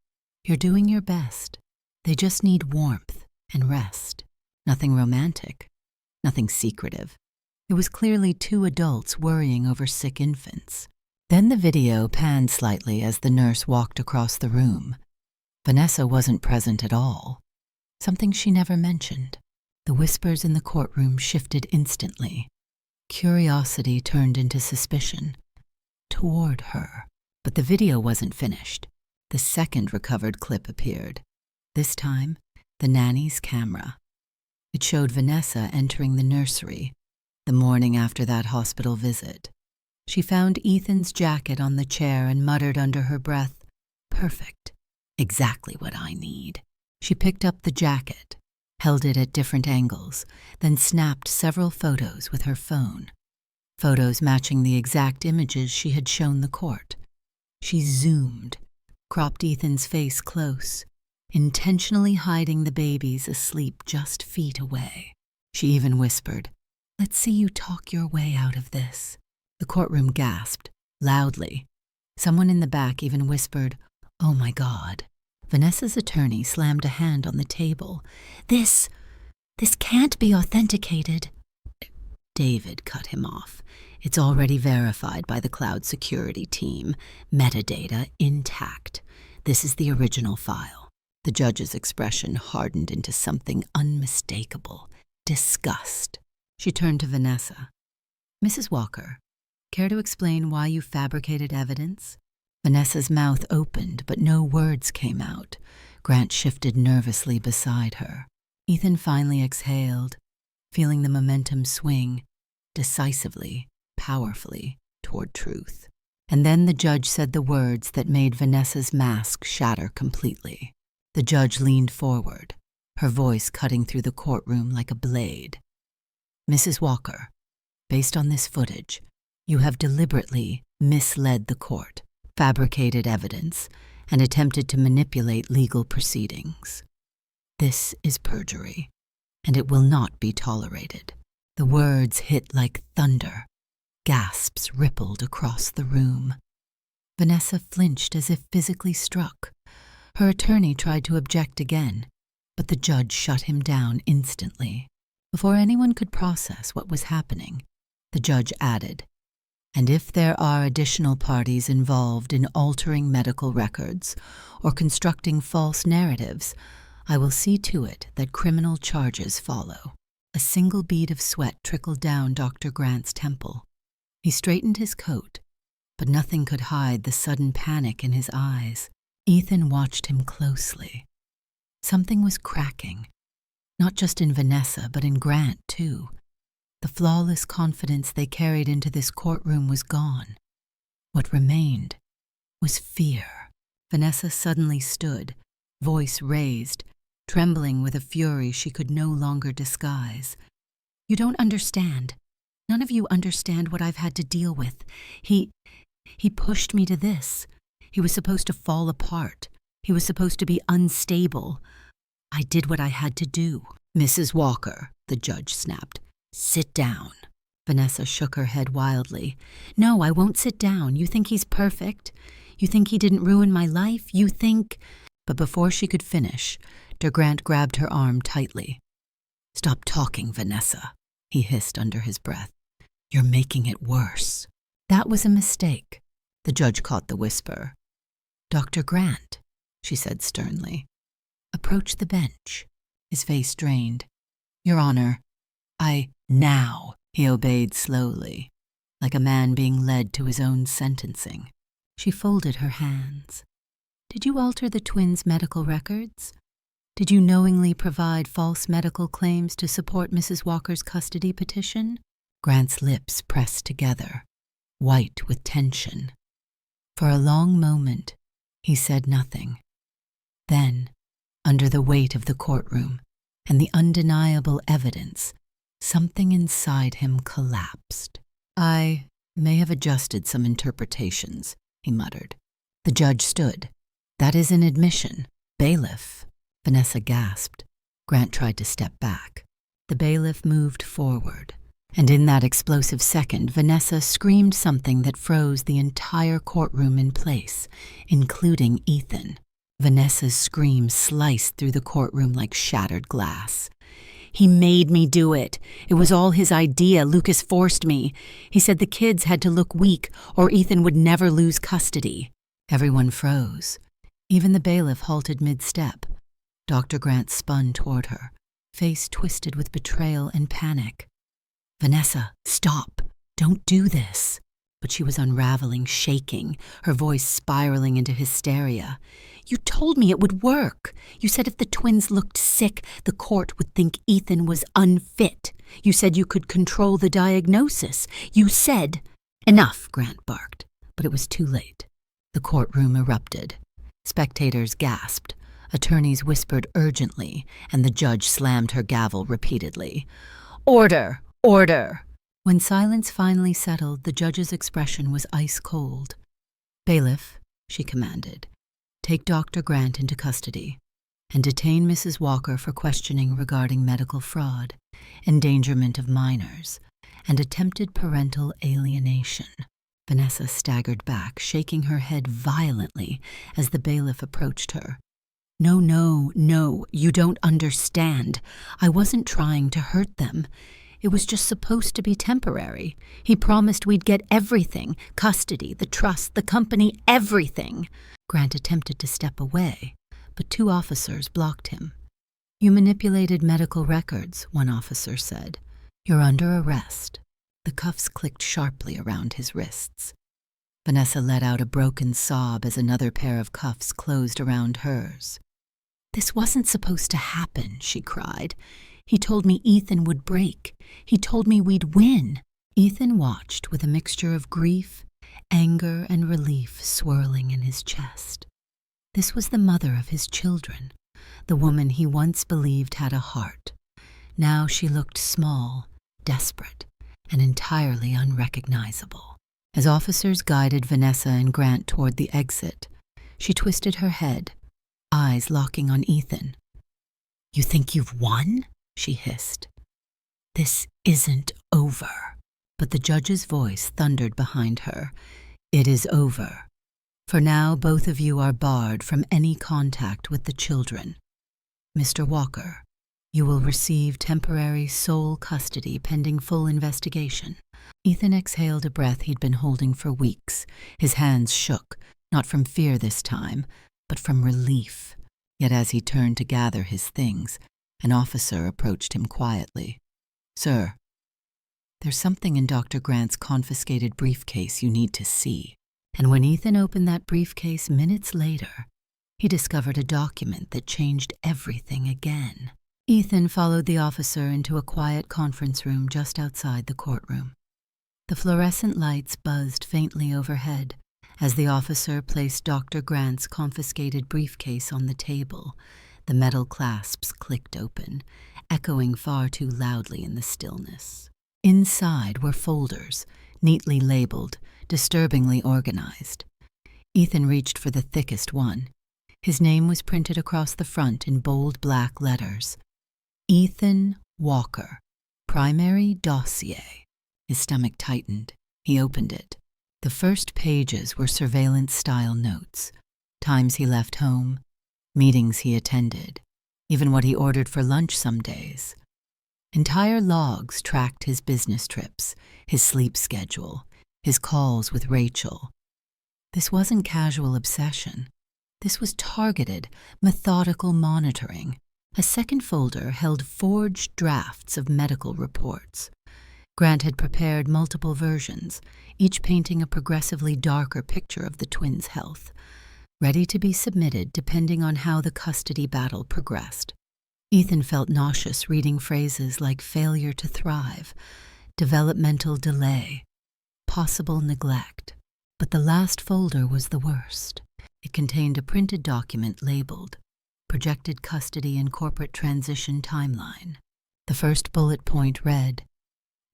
"You're doing your best. They just need warmth and rest. Nothing romantic, nothing secretive." It was clearly two adults worrying over sick infants. Then the video panned slightly as the nurse walked across the room. Vanessa wasn't present at all, something she never mentioned. The whispers in the courtroom shifted instantly. Curiosity turned into suspicion. Toward her. But the video wasn't finished. The second recovered clip appeared. This time, the nanny's camera. It showed Vanessa entering the nursery, the morning after that hospital visit. She found Ethan's jacket on the chair and muttered under her breath, "Perfect. Exactly what I need." She picked up the jacket, held it at different angles, then snapped several photos with her phone. Photos matching the exact images she had shown the court. She zoomed, cropped Ethan's face close, intentionally hiding the babies asleep just feet away. She even whispered, "Let's see you talk your way out of this." The courtroom gasped, loudly. Someone in the back even whispered, "Oh my God." Vanessa's attorney slammed a hand on the table. This can't be authenticated." David cut him off. "It's already verified by the cloud security team. Metadata intact. This is the original file." The judge's expression hardened into something unmistakable. Disgust. She turned to Vanessa. "Mrs. Walker, care to explain why you fabricated evidence?" Vanessa's mouth opened, but no words came out. Grant shifted nervously beside her. Ethan finally exhaled, feeling the momentum swing, decisively, powerfully, toward truth. And then the judge said the words that made Vanessa's mask shatter completely. The judge leaned forward, her voice cutting through the courtroom like a blade. "Mrs. Walker, based on this footage, you have deliberately misled the court, fabricated evidence, and attempted to manipulate legal proceedings. This is perjury, and it will not be tolerated." The words hit like thunder. Gasps rippled across the room. Vanessa flinched as if physically struck. Her attorney tried to object again, but the judge shut him down instantly. Before anyone could process what was happening, the judge added, "And if there are additional parties involved in altering medical records or constructing false narratives, I will see to it that criminal charges follow." A single bead of sweat trickled down Dr. Grant's temple. He straightened his coat, but nothing could hide the sudden panic in his eyes. Ethan watched him closely. Something was cracking, not just in Vanessa, but in Grant, too. The flawless confidence they carried into this courtroom was gone. What remained was fear. Vanessa suddenly stood, voice raised, trembling with a fury she could no longer disguise. "You don't understand. None of you understand what I've had to deal with. He pushed me to this. He was supposed to fall apart. He was supposed to be unstable. I did what I had to do." "Mrs. Walker," the judge snapped, "sit down." Vanessa shook her head wildly. "No, I won't sit down. You think he's perfect? You think he didn't ruin my life? You think—" But before she could finish, Grant grabbed her arm tightly. "Stop talking, Vanessa," he hissed under his breath. "You're making it worse." "That was a mistake." The judge caught the whisper. "Dr. Grant," she said sternly, "approach the bench." His face drained. "Your Honor, Now," he obeyed slowly, like a man being led to his own sentencing. She folded her hands. "Did you alter the twins' medical records?" Did you knowingly provide false medical claims to support Mrs. Walker's custody petition? Grant's lips pressed together, white with tension. For a long moment, he said nothing. Then, under the weight of the courtroom and the undeniable evidence, something inside him collapsed. I may have adjusted some interpretations, he muttered. The judge stood. That is an admission. Bailiff. Vanessa gasped. Grant tried to step back. The bailiff moved forward, and in that explosive second, Vanessa screamed something that froze the entire courtroom in place, including Ethan. Vanessa's scream sliced through the courtroom like shattered glass. He made me do it. It was all his idea. Lucas forced me. He said the kids had to look weak or Ethan would never lose custody. Everyone froze. Even the bailiff halted mid-step. Dr. Grant spun toward her, face twisted with betrayal and panic. Vanessa, stop. Don't do this. But she was unraveling, shaking, her voice spiraling into hysteria. You told me it would work. You said if the twins looked sick, the court would think Ethan was unfit. You said you could control the diagnosis. You said... Enough, Grant barked, but it was too late. The courtroom erupted. Spectators gasped. Attorneys whispered urgently, and the judge slammed her gavel repeatedly. Order! Order! When silence finally settled, the judge's expression was ice cold. Bailiff, she commanded, take Dr. Grant into custody and detain Mrs. Walker for questioning regarding medical fraud, endangerment of minors, and attempted parental alienation. Vanessa staggered back, shaking her head violently as the bailiff approached her. No, no, no, you don't understand. I wasn't trying to hurt them. It was just supposed to be temporary. He promised we'd get everything, custody, the trust, the company, everything. Grant attempted to step away, but 2 officers blocked him. You manipulated medical records, one officer said. You're under arrest. The cuffs clicked sharply around his wrists. Vanessa let out a broken sob as another pair of cuffs closed around hers. This wasn't supposed to happen, she cried. He told me Ethan would break. He told me we'd win. Ethan watched with a mixture of grief, anger, and relief swirling in his chest. This was the mother of his children, the woman he once believed had a heart. Now she looked small, desperate, and entirely unrecognizable. As officers guided Vanessa and Grant toward the exit, she twisted her head, eyes locking on Ethan. You think you've won? She hissed. This isn't over. But the judge's voice thundered behind her. It is over. For now, both of you are barred from any contact with the children. Mr. Walker, you will receive temporary sole custody pending full investigation. Ethan exhaled a breath he'd been holding for weeks. His hands shook, not from fear this time, but from relief. Yet as he turned to gather his things, an officer approached him quietly. Sir, there's something in Dr. Grant's confiscated briefcase you need to see. And when Ethan opened that briefcase minutes later, he discovered a document that changed everything again. Ethan followed the officer into a quiet conference room just outside the courtroom. The fluorescent lights buzzed faintly overhead as the officer placed Dr. Grant's confiscated briefcase on the table. The metal clasps clicked open, echoing far too loudly in the stillness. Inside were folders, neatly labeled, disturbingly organized. Ethan reached for the thickest one. His name was printed across the front in bold black letters. Ethan Walker, Primary Dossier. His stomach tightened. He opened it. The first pages were surveillance-style notes, times he left home, meetings he attended, even what he ordered for lunch some days. Entire logs tracked his business trips, his sleep schedule, his calls with Rachel. This wasn't casual obsession. This was targeted, methodical monitoring. A second folder held forged drafts of medical reports. Grant had prepared multiple versions, each painting a progressively darker picture of the twins' health. ready to be submitted depending on how the custody battle progressed. Ethan felt nauseous reading phrases like failure to thrive, developmental delay, possible neglect. But the last folder was the worst. It contained a printed document labeled Projected Custody and Corporate Transition Timeline. The first bullet point read,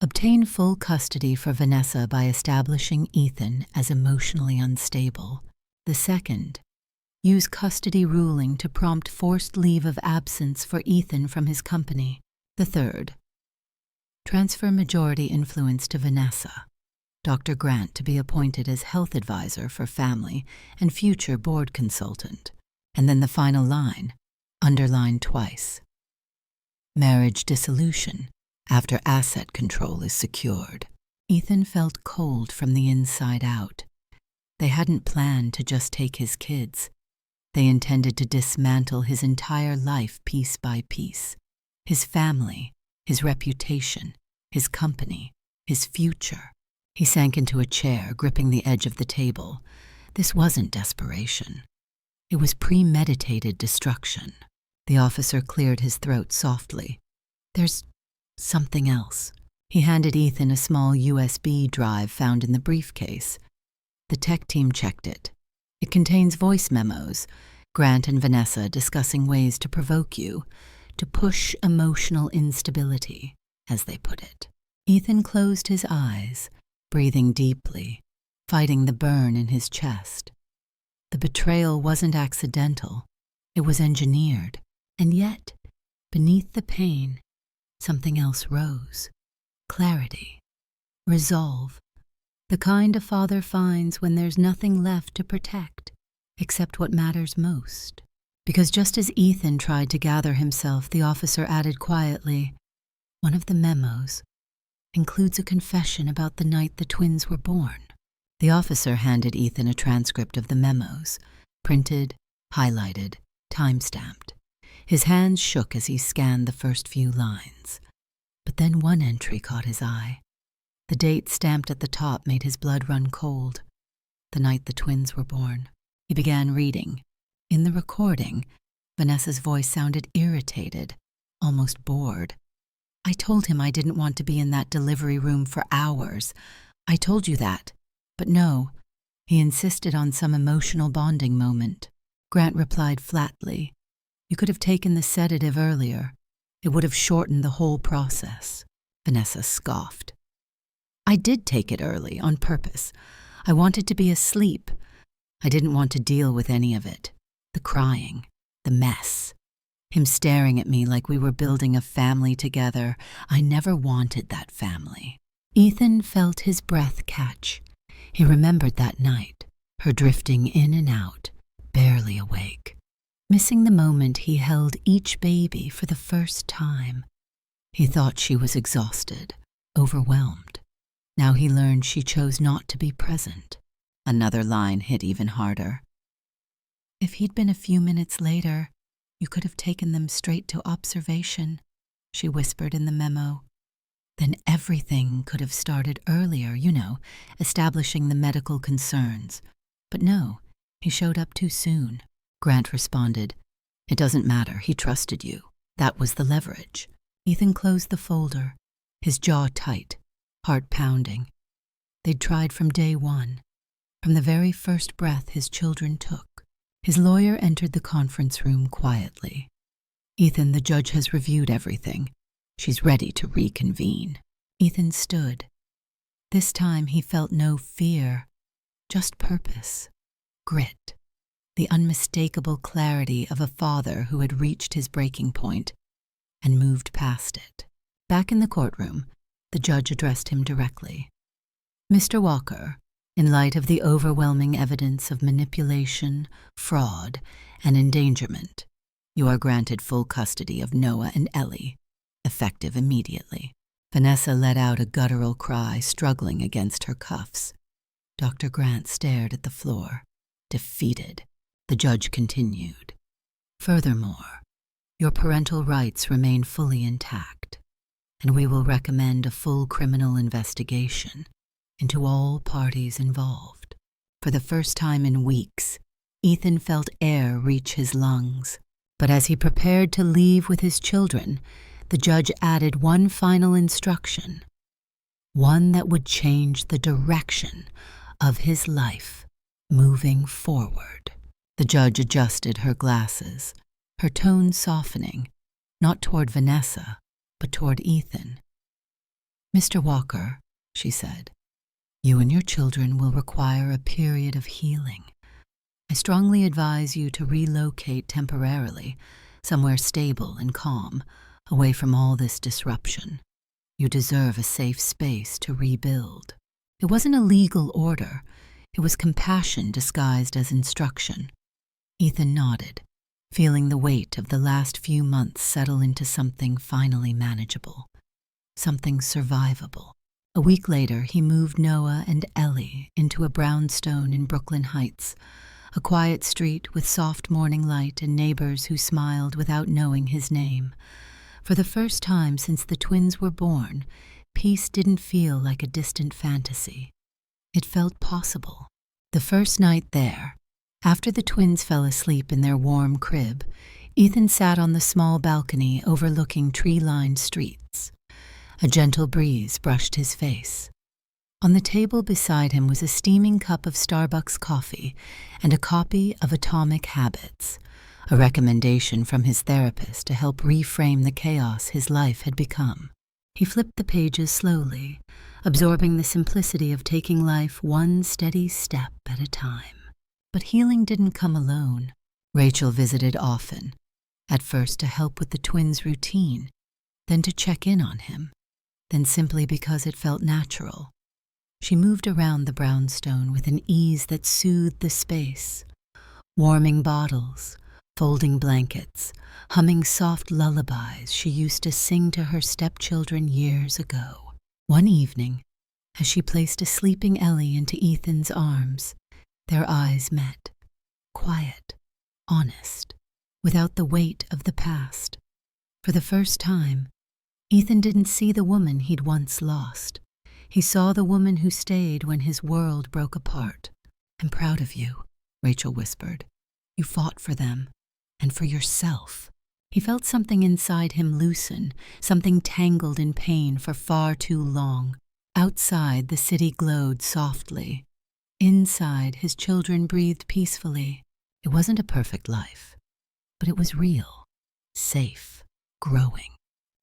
Obtain full custody for Vanessa by establishing Ethan as emotionally unstable. The second, use custody ruling to prompt forced leave of absence for Ethan from his company. The third, transfer majority influence to Vanessa. Dr. Grant to be appointed as health advisor for family and future board consultant. And then the final line, underlined twice. Marriage dissolution after asset control is secured. Ethan felt cold from the inside out. They hadn't planned to just take his kids. They intended to dismantle his entire life piece by piece. His family, his reputation, his company, his future. He sank into a chair, gripping the edge of the table. This wasn't desperation. It was premeditated destruction. The officer cleared his throat softly. There's something else. He handed Ethan a small USB drive found in the briefcase. The tech team checked it. It contains voice memos, Grant and Vanessa discussing ways to provoke you, to push emotional instability, as they put it. Ethan closed his eyes, breathing deeply, fighting the burn in his chest. The betrayal wasn't accidental. It was engineered. And yet, beneath the pain, something else rose. Clarity. Resolve. The kind a father finds when there's nothing left to protect, except what matters most. Because just as Ethan tried to gather himself, the officer added quietly, one of the memos includes a confession about the night the twins were born. The officer handed Ethan a transcript of the memos, printed, highlighted, time-stamped. His hands shook as he scanned the first few lines. But then one entry caught his eye. The date stamped at the top made his blood run cold. The night the twins were born. He began reading. In the recording, Vanessa's voice sounded irritated, almost bored. I told him I didn't want to be in that delivery room for hours. I told you that. But no, he insisted on some emotional bonding moment. Grant replied flatly, You could have taken the sedative earlier. It would have shortened the whole process. Vanessa scoffed. I did take it early, on purpose. I wanted to be asleep. I didn't want to deal with any of it. The crying, the mess. Him staring at me like we were building a family together. I never wanted that family. Ethan felt his breath catch. He remembered that night, her drifting in and out, barely awake. Missing the moment he held each baby for the first time. He thought she was exhausted, overwhelmed. Now he learned she chose not to be present. Another line hit even harder. If he'd been a few minutes later, you could have taken them straight to observation, she whispered in the memo. Then everything could have started earlier, establishing the medical concerns. But no, he showed up too soon. Grant responded, It doesn't matter, he trusted you. That was the leverage. Ethan closed the folder, his jaw tight, heart pounding. They'd tried from day one, from the very first breath his children took. His lawyer entered the conference room quietly. Ethan, the judge has reviewed everything. She's ready to reconvene. Ethan stood. This time he felt no fear, just purpose, grit, the unmistakable clarity of a father who had reached his breaking point and moved past it. Back in the courtroom, the judge addressed him directly. Mr. Walker, in light of the overwhelming evidence of manipulation, fraud, and endangerment, you are granted full custody of Noah and Ellie, effective immediately. Vanessa let out a guttural cry, struggling against her cuffs. Dr. Grant stared at the floor, defeated. The judge continued. Furthermore, your parental rights remain fully intact, and we will recommend a full criminal investigation into all parties involved. For the first time in weeks, Ethan felt air reach his lungs. But as he prepared to leave with his children, the judge added one final instruction, one that would change the direction of his life moving forward. The judge adjusted her glasses, her tone softening, not toward Vanessa, but toward Ethan. "Mr. Walker," she said, "you and your children will require a period of healing. I strongly advise you to relocate temporarily, somewhere stable and calm, away from all this disruption. You deserve a safe space to rebuild." It wasn't a legal order. It was compassion disguised as instruction. Ethan nodded, feeling the weight of the last few months settle into something finally manageable, something survivable. A week later, he moved Noah and Ellie into a brownstone in Brooklyn Heights, a quiet street with soft morning light and neighbors who smiled without knowing his name. For the first time since the twins were born, peace didn't feel like a distant fantasy. It felt possible. The first night there, after the twins fell asleep in their warm crib, Ethan sat on the small balcony overlooking tree-lined streets. A gentle breeze brushed his face. On the table beside him was a steaming cup of Starbucks coffee and a copy of Atomic Habits, a recommendation from his therapist to help reframe the chaos his life had become. He flipped the pages slowly, absorbing the simplicity of taking life one steady step at a time. But healing didn't come alone. Rachel visited often, at first to help with the twins' routine, then to check in on him, then simply because it felt natural. She moved around the brownstone with an ease that soothed the space, warming bottles, folding blankets, humming soft lullabies she used to sing to her stepchildren years ago. One evening, as she placed a sleeping Ellie into Ethan's arms, their eyes met, quiet, honest, without the weight of the past. For the first time, Ethan didn't see the woman he'd once lost. He saw the woman who stayed when his world broke apart. "I'm proud of you," Rachel whispered. "You fought for them, and for yourself." He felt something inside him loosen, something tangled in pain for far too long. Outside, the city glowed softly. Inside, his children breathed peacefully. It wasn't a perfect life, but it was real, safe, growing.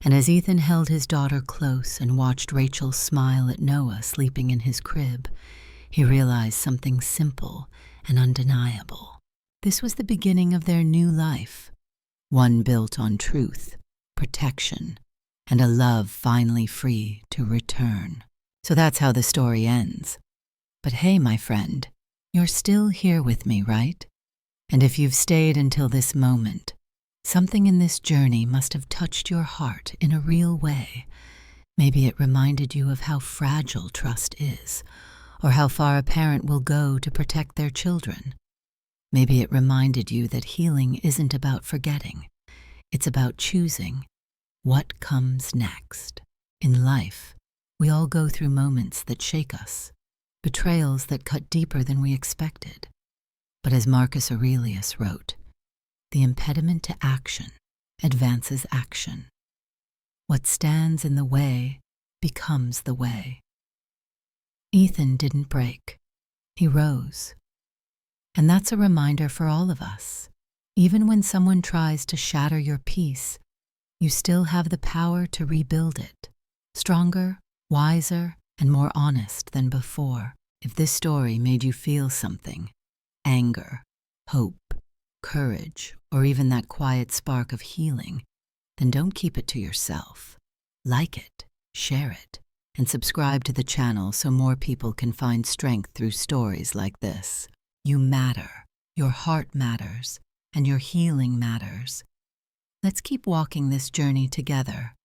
And as Ethan held his daughter close and watched Rachel smile at Noah sleeping in his crib, he realized something simple and undeniable. This was the beginning of their new life, one built on truth, protection, and a love finally free to return. So that's how the story ends. But hey, my friend, you're still here with me, right? And if you've stayed until this moment, something in this journey must have touched your heart in a real way. Maybe it reminded you of how fragile trust is, or how far a parent will go to protect their children. Maybe it reminded you that healing isn't about forgetting. It's about choosing what comes next. In life, we all go through moments that shake us, betrayals that cut deeper than we expected. But as Marcus Aurelius wrote, the impediment to action advances action. What stands in the way becomes the way. Ethan didn't break. He rose. And that's a reminder for all of us. Even when someone tries to shatter your peace, you still have the power to rebuild it, stronger, wiser, and more honest than before. If this story made you feel something, anger, hope, courage, or even that quiet spark of healing, then don't keep it to yourself. Like it, share it, and subscribe to the channel so more people can find strength through stories like this. You matter, your heart matters, and your healing matters. Let's keep walking this journey together,